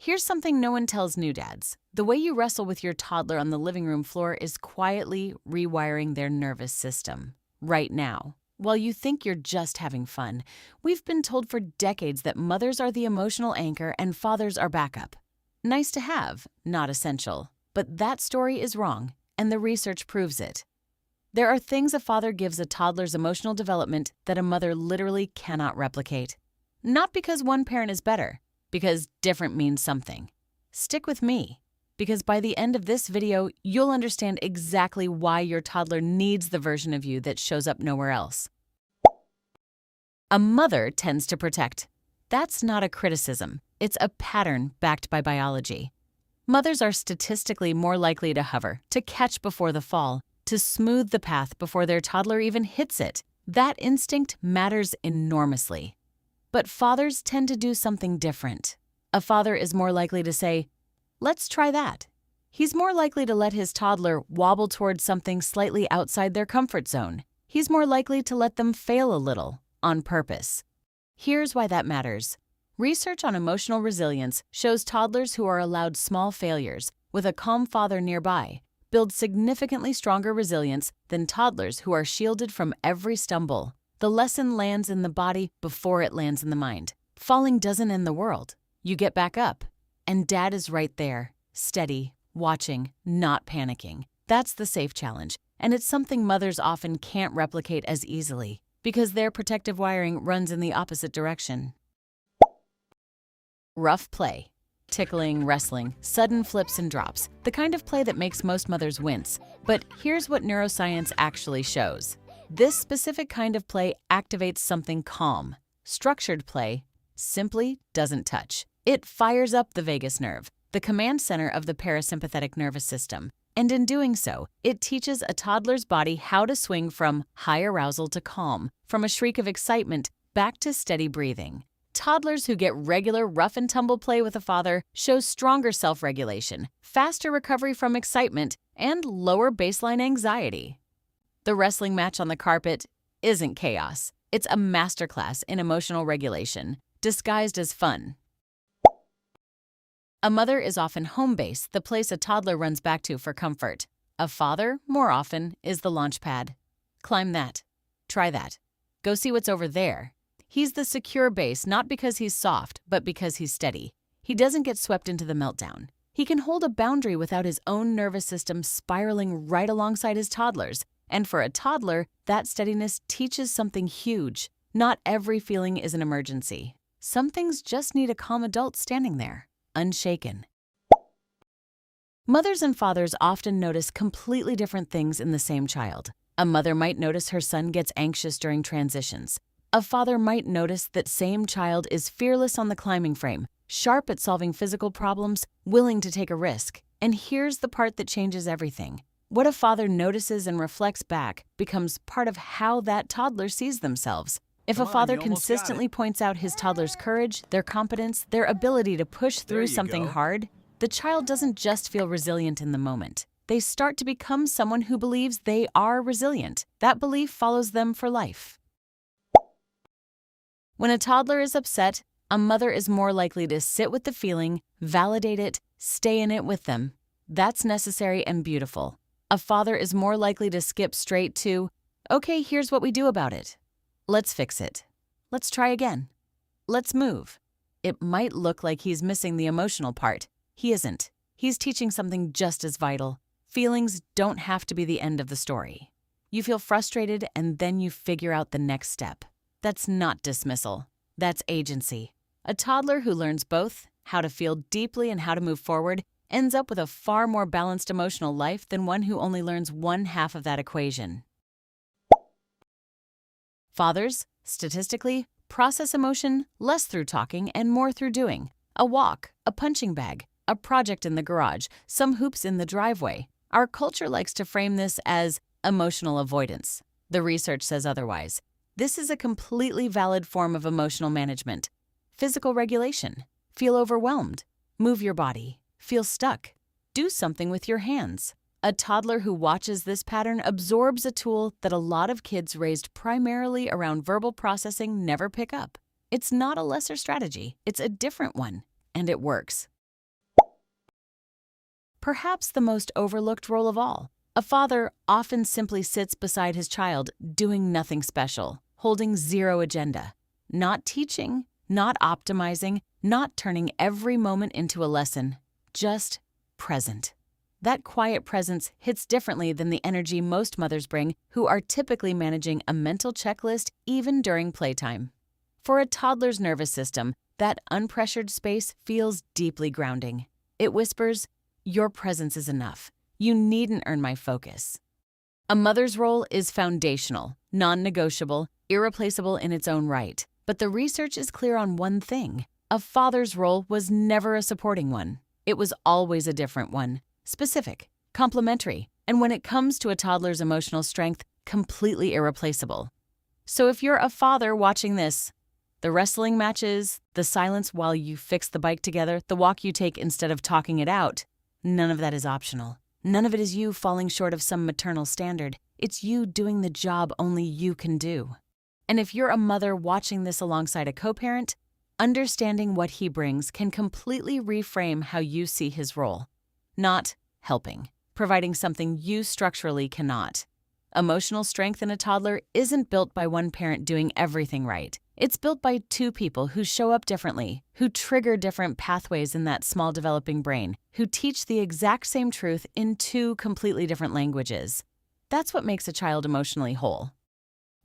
Here's something no one tells new dads. The way you wrestle with your toddler on the living room floor is quietly rewiring their nervous system. Right now, while you think you're just having fun, we've been told for decades that mothers are the emotional anchor and fathers are backup. Nice to have, not essential. But that story is wrong, and the research proves it. There are things a father gives a toddler's emotional development that a mother literally cannot replicate. Not because one parent is better, because different means something. Stick with me, because by the end of this video, you'll understand exactly why your toddler needs the version of you that shows up nowhere else. A mother tends to protect. That's not a criticism. It's a pattern backed by biology. Mothers are statistically more likely to hover, to catch before the fall, to smooth the path before their toddler even hits it. That instinct matters enormously. But fathers tend to do something different. A father is more likely to say, "Let's try that." He's more likely to let his toddler wobble towards something slightly outside their comfort zone. He's more likely to let them fail a little, on purpose. Here's why that matters. Research on emotional resilience shows toddlers who are allowed small failures, with a calm father nearby, build significantly stronger resilience than toddlers who are shielded from every stumble. The lesson lands in the body before it lands in the mind. Falling doesn't end the world. You get back up. And dad is right there, steady, watching, not panicking. That's the safe challenge, and it's something mothers often can't replicate as easily because their protective wiring runs in the opposite direction. Rough play. Tickling, wrestling, sudden flips and drops, the kind of play that makes most mothers wince. But here's what neuroscience actually shows. This specific kind of play activates something calm. Structured play simply doesn't touch. It fires up the vagus nerve, the command center of the parasympathetic nervous system. And in doing so, it teaches a toddler's body how to swing from high arousal to calm, from a shriek of excitement back to steady breathing. Toddlers who get regular rough and tumble play with a father show stronger self-regulation, faster recovery from excitement, and lower baseline anxiety. The wrestling match on the carpet isn't chaos. It's a masterclass in emotional regulation, disguised as fun. A mother is often home base, the place a toddler runs back to for comfort. A father, more often, is the launchpad. Climb that. Try that. Go see what's over there. He's the secure base, not because he's soft, but because he's steady. He doesn't get swept into the meltdown. He can hold a boundary without his own nervous system spiraling right alongside his toddler's. And for a toddler, that steadiness teaches something huge. Not every feeling is an emergency. Some things just need a calm adult standing there, unshaken. Mothers and fathers often notice completely different things in the same child. A mother might notice her son gets anxious during transitions. A father might notice that same child is fearless on the climbing frame, sharp at solving physical problems, willing to take a risk. And here's the part that changes everything. What a father notices and reflects back becomes part of how that toddler sees themselves. If a father consistently points out his toddler's courage, their competence, their ability to push through something hard, the child doesn't just feel resilient in the moment. They start to become someone who believes they are resilient. That belief follows them for life. When a toddler is upset, a mother is more likely to sit with the feeling, validate it, stay in it with them. That's necessary and beautiful. A father is more likely to skip straight to, "Okay, here's what we do about it. Let's fix it. Let's try again. Let's move." It might look like he's missing the emotional part. He isn't. He's teaching something just as vital. Feelings don't have to be the end of the story. You feel frustrated and then you figure out the next step. That's not dismissal. That's agency. A toddler who learns both, how to feel deeply and how to move forward, ends up with a far more balanced emotional life than one who only learns one half of that equation. Fathers, statistically, process emotion less through talking and more through doing. A walk, a punching bag, a project in the garage, some hoops in the driveway. Our culture likes to frame this as emotional avoidance. The research says otherwise. This is a completely valid form of emotional management. Physical regulation. Feel overwhelmed. Move your body. Feel stuck. Do something with your hands. A toddler who watches this pattern absorbs a tool that a lot of kids raised primarily around verbal processing never pick up. It's not a lesser strategy. It's a different one. And it works. perhaps the most overlooked role of all. A father often simply sits beside his child, doing nothing special, holding zero agenda. Not teaching, not optimizing, not turning every moment into a lesson, just present. That quiet presence hits differently than the energy most mothers bring who are typically managing a mental checklist even during playtime. For a toddler's nervous system, that unpressured space feels deeply grounding. It whispers, "Your presence is enough. You needn't earn my focus." A mother's role is foundational, non-negotiable, irreplaceable in its own right. But the research is clear on one thing. A father's role was never a supporting one. It was always a different one, specific, complementary, and when it comes to a toddler's emotional strength, completely irreplaceable. So if you're a father watching this, the wrestling matches, the silence while you fix the bike together, the walk you take instead of talking it out, none of that is optional. None of it is you falling short of some maternal standard. It's you doing the job only you can do. And if you're a mother watching this alongside a co-parent, understanding what he brings can completely reframe how you see his role. Not helping, providing something you structurally cannot. Emotional strength in a toddler isn't built by one parent doing everything right. It's built by two people who show up differently, who trigger different pathways in that small developing brain, who teach the exact same truth in two completely different languages. That's what makes a child emotionally whole.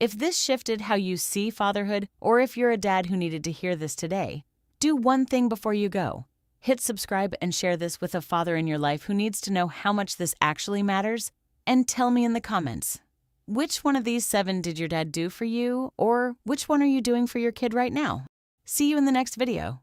If this shifted how you see fatherhood, or if you're a dad who needed to hear this today, do one thing before you go. Hit subscribe and share this with a father in your life who needs to know how much this actually matters, and tell me in the comments, which one of these 7 did your dad do for you, or which one are you doing for your kid right now? See you in the next video.